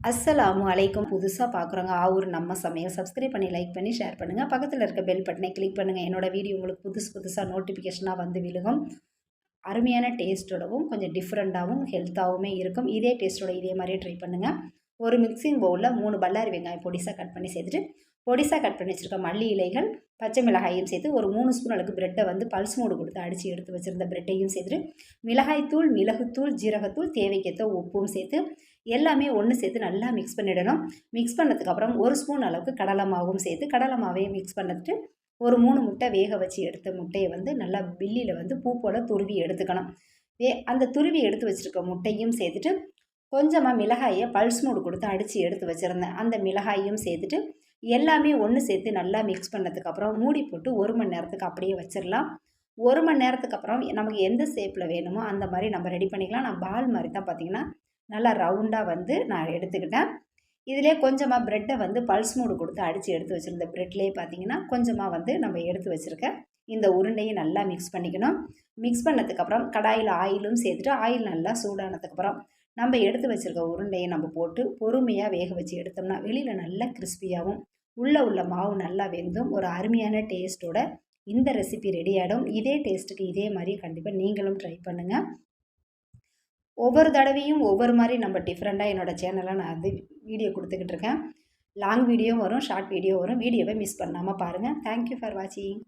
அஸ்ஸலாமு அலைக்கும். புதுசாக பார்க்குறவங்க ஆவூர் நம்ம சமையல் சப்ஸ்கிரைப் பண்ணி லைக் பண்ணி ஷேர் பண்ணுங்கள். பக்கத்தில் இருக்க பெல் பட்டனை கிளிக் பண்ணுங்கள். என்னோடய வீடியோ உங்களுக்கு புதுசாக நோட்டிஃபிகேஷனாக வந்து விழுகும். அருமையான டேஸ்ட்டோடவும் கொஞ்சம் டிஃப்ரெண்ட்டாகவும் ஹெல்த்தாகவுமே இருக்கும். இதே டேஸ்ட்டோட இதே மாதிரியே ட்ரை பண்ணுங்கள். ஒரு மிக்சிங் பவுலில் 3 பல்லாரி வெங்காயம் பொடிசாக கட் பண்ணி சேர்த்துட்டு பொடிசாக கட் பண்ணி வச்சுருக்க மல்லி இலைகள் பச்சை மிளகாயும் சேர்த்து ஒரு 3 ஸ்பூன் அளவுக்கு பிரெட்டை வந்து பல்ஸ் மோடு கொடுத்து அடித்து எடுத்து வச்சுருந்த பிரெட்டையும் சேர்த்துட்டு மிளகாய்த்தூள், மிளகுத்தூள், ஜீரகத்தூள், தேவைக்கேற்ற உப்பும் சேர்த்து எல்லாமே ஒன்று சேர்த்து நல்லா மிக்ஸ் பண்ணிடணும். மிக்ஸ் பண்ணதுக்கப்புறம் 1 ஸ்பூன் அளவுக்கு கடலை மாவும் சேர்த்து கடலை மாவையும் மிக்ஸ் பண்ணிட்டு ஒரு 3 முட்டை வேக வச்சு எடுத்த முட்டையை வந்து நல்லா பில்லியில் வந்து பூ போல் துருவி எடுத்துக்கணும். அந்த துருவி எடுத்து வச்சுருக்க முட்டையும் சேர்த்துட்டு கொஞ்சமாக மிளகாயை பல்ஸ் மோடு கொடுத்து அடித்து எடுத்து வச்சுருந்தேன். அந்த மிளகாயும் சேர்த்துட்டு எல்லாமே ஒன்று சேர்த்து நல்லா மிக்ஸ் பண்ணதுக்கப்புறம் மூடி போட்டு 1 மணி நேரத்துக்கு அப்படியே வச்சிடலாம். 1 மணி நேரத்துக்கு அப்புறம் நமக்கு எந்த ஷேப்பில் வேணுமோ அந்த மாதிரி நம்ம ரெடி பண்ணிக்கலாம். நான் பால் மாதிரி தான் பார்த்திங்கன்னா நல்லா ரவுண்டாக வந்து நான் எடுத்துக்கிட்டேன். இதிலே கொஞ்சமாக ப்ரெட்டை வந்து பல்ஸ் மோடு கொடுத்து அடித்து எடுத்து வச்சுருந்த ப்ரெட்லேயே பார்த்திங்கன்னா கொஞ்சமாக வந்து நம்ம எடுத்து வச்சுருக்க இந்த உருண்டையை நல்லா மிக்ஸ் பண்ணிக்கணும். மிக்ஸ் பண்ணதுக்கப்புறம் கடாயில் ஆயிலும் சேர்த்துட்டு ஆயில் நல்லா சூடானதுக்கப்புறம் நம்ம எடுத்து வச்சுருக்க உருண்டையை நம்ம போட்டு பொறுமையாக வேக வச்சு எடுத்தோம்னா வெளியில் நல்லா கிறிஸ்பியாகவும் உள்ள மாவு நல்லா வெந்தும் ஒரு அருமையான டேஸ்ட்டோட இந்த ரெசிபி ரெடி ஆகிடும். இதே டேஸ்ட்டுக்கு இதே மாதிரி கண்டிப்பாக நீங்களும் ட்ரை பண்ணுங்கள். ஒவ்வொரு தடவையும் ஒவ்வொரு மாதிரி நம்ம டிஃப்ரெண்ட்டாக என்னோடய சேனலில் நான் வந்து வீடியோ கொடுத்துக்கிட்டு இருக்கேன். லாங் வீடியோ வரும், ஷார்ட் வீடியோ வரும். வீடியோவை மிஸ் பண்ணாமல் பாருங்கள். தேங்க்யூ ஃபார் வாட்சிங்.